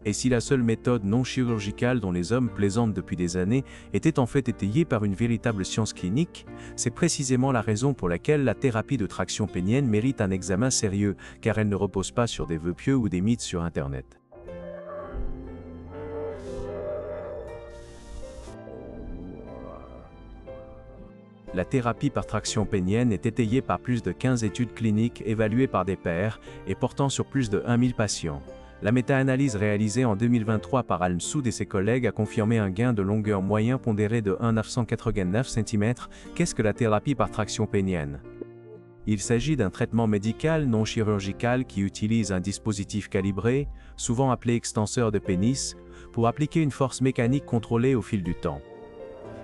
Et si la seule méthode non chirurgicale dont les hommes plaisantent depuis des années était en fait étayée par une véritable science clinique, c'est précisément la raison pour laquelle la thérapie de traction pénienne mérite un examen sérieux, car elle ne repose pas sur des vœux pieux ou des mythes sur Internet. La thérapie par traction pénienne est étayée par plus de 15 études cliniques évaluées par des pairs et portant sur plus de 1000 patients. La méta-analyse réalisée en 2023 par Al-Msoud et ses collègues a confirmé un gain de longueur moyen pondéré de 1,989 cm. Qu'est-ce que la thérapie par traction pénienne? Il s'agit d'un traitement médical non chirurgical qui utilise un dispositif calibré, souvent appelé extenseur de pénis, pour appliquer une force mécanique contrôlée au fil du temps.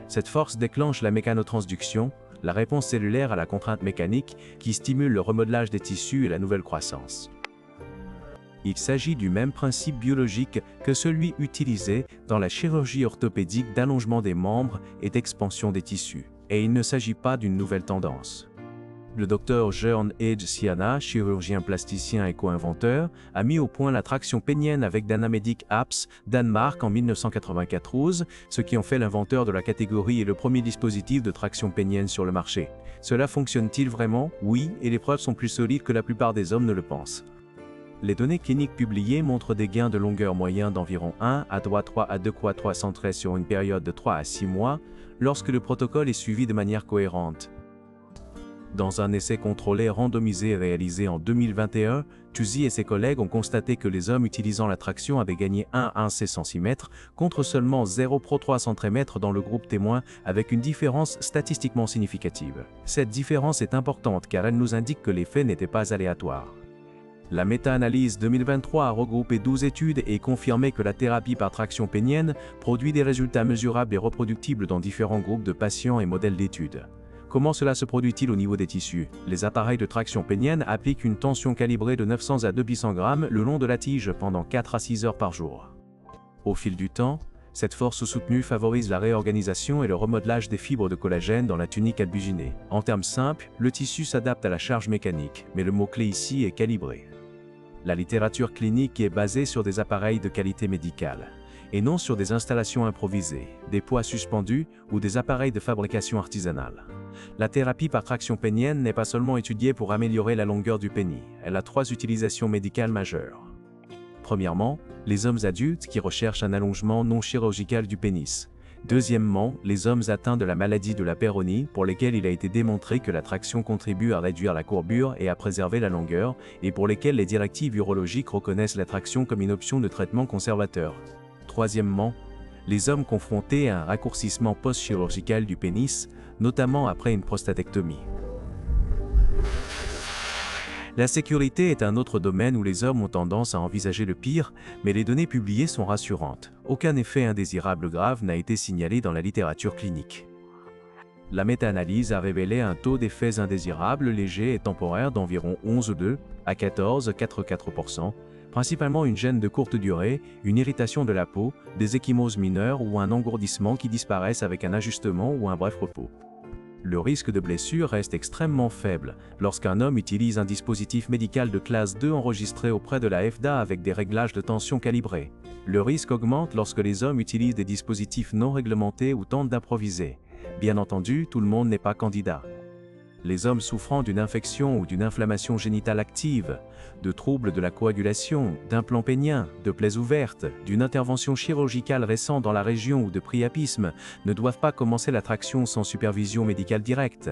Cette force déclenche la mécanotransduction, la réponse cellulaire à la contrainte mécanique qui stimule le remodelage des tissus et la nouvelle croissance. Il s'agit du même principe biologique que celui utilisé dans la chirurgie orthopédique d'allongement des membres et d'expansion des tissus. Et il ne s'agit pas d'une nouvelle tendance. Le docteur Jørn Ege Siana, chirurgien plasticien et co-inventeur, a mis au point la traction pénienne avec Danamedic Apps, Danemark en 1994, ce qui en fait l'inventeur de la catégorie et le premier dispositif de traction pénienne sur le marché. Cela fonctionne-t-il vraiment? Oui, et les preuves sont plus solides que la plupart des hommes ne le pensent. Les données cliniques publiées montrent des gains de longueur moyen d'environ 1 à 3 à 2 x 3 centrés sur une période de 3 à 6 mois, lorsque le protocole est suivi de manière cohérente. Dans un essai contrôlé randomisé réalisé en 2021, Tuzi et ses collègues ont constaté que les hommes utilisant la traction avaient gagné 1,1 cm contre seulement 0,3 cm dans le groupe témoin, avec une différence statistiquement significative. Cette différence est importante car elle nous indique que l'effet n'était pas aléatoire. La méta-analyse 2023 a regroupé 12 études et confirmé que la thérapie par traction pénienne produit des résultats mesurables et reproductibles dans différents groupes de patients et modèles d'études. Comment cela se produit-il au niveau des tissus? Les appareils de traction pénienne appliquent une tension calibrée de 900 à 200 grammes le long de la tige pendant 4 à 6 heures par jour. Au fil du temps, cette force soutenue favorise la réorganisation et le remodelage des fibres de collagène dans la tunique albuginée. En termes simples, le tissu s'adapte à la charge mécanique, mais le mot-clé ici est calibré. La littérature clinique est basée sur des appareils de qualité médicale, et non sur des installations improvisées, des poids suspendus ou des appareils de fabrication artisanale. La thérapie par traction pénienne n'est pas seulement étudiée pour améliorer la longueur du pénis, elle a 3 utilisations médicales majeures. Premièrement, les hommes adultes qui recherchent un allongement non chirurgical du pénis. Deuxièmement, les hommes atteints de la maladie de la péronie, pour lesquels il a été démontré que la traction contribue à réduire la courbure et à préserver la longueur, et pour lesquels les directives urologiques reconnaissent la traction comme une option de traitement conservateur. Troisièmement, les hommes confrontés à un raccourcissement post-chirurgical du pénis, notamment après une prostatectomie. La sécurité est un autre domaine où les hommes ont tendance à envisager le pire, mais les données publiées sont rassurantes. Aucun effet indésirable grave n'a été signalé dans la littérature clinique. La méta-analyse a révélé un taux d'effets indésirables légers et temporaires d'environ 11,2 à 14,4%, principalement une gêne de courte durée, une irritation de la peau, des ecchymoses mineures ou un engourdissement qui disparaissent avec un ajustement ou un bref repos. Le risque de blessure reste extrêmement faible lorsqu'un homme utilise un dispositif médical de classe 2 enregistré auprès de la FDA avec des réglages de tension calibrés. Le risque augmente lorsque les hommes utilisent des dispositifs non réglementés ou tentent d'improviser. Bien entendu, tout le monde n'est pas candidat. Les hommes souffrant d'une infection ou d'une inflammation génitale active, de troubles de la coagulation, d'implants péniens, de plaies ouvertes, d'une intervention chirurgicale récente dans la région ou de priapisme ne doivent pas commencer la traction sans supervision médicale directe.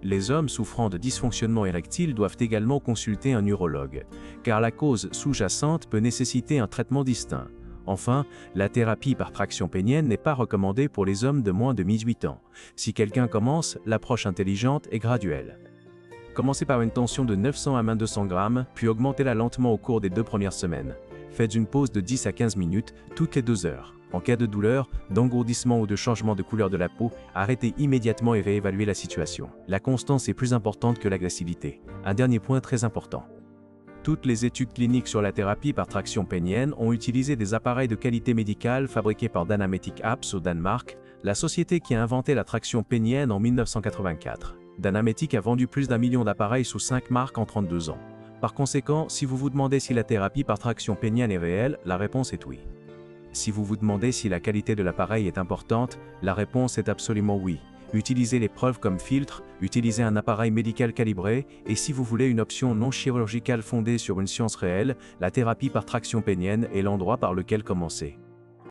Les hommes souffrant de dysfonctionnement érectile doivent également consulter un urologue, car la cause sous-jacente peut nécessiter un traitement distinct. Enfin, la thérapie par traction pénienne n'est pas recommandée pour les hommes de moins de 18 ans. Si quelqu'un commence, l'approche intelligente est graduelle. Commencez par une tension de 900 à 1200 grammes, puis augmentez-la lentement au cours des 2 premières semaines. Faites une pause de 10 à 15 minutes toutes les 2 heures. En cas de douleur, d'engourdissement ou de changement de couleur de la peau, arrêtez immédiatement et réévaluez la situation. La constance est plus importante que l'agressivité. Un dernier point très important. Toutes les études cliniques sur la thérapie par traction pénienne ont utilisé des appareils de qualité médicale fabriqués par Danamedic Apps au Danemark, la société qui a inventé la traction pénienne en 1984. Danamedic a vendu plus d'1 million d'appareils sous 5 marques en 32 ans. Par conséquent, si vous vous demandez si la thérapie par traction pénienne est réelle, la réponse est oui. Si vous vous demandez si la qualité de l'appareil est importante, la réponse est absolument oui. Utilisez les preuves comme filtre, utilisez un appareil médical calibré, et si vous voulez une option non chirurgicale fondée sur une science réelle, la thérapie par traction pénienne est l'endroit par lequel commencer.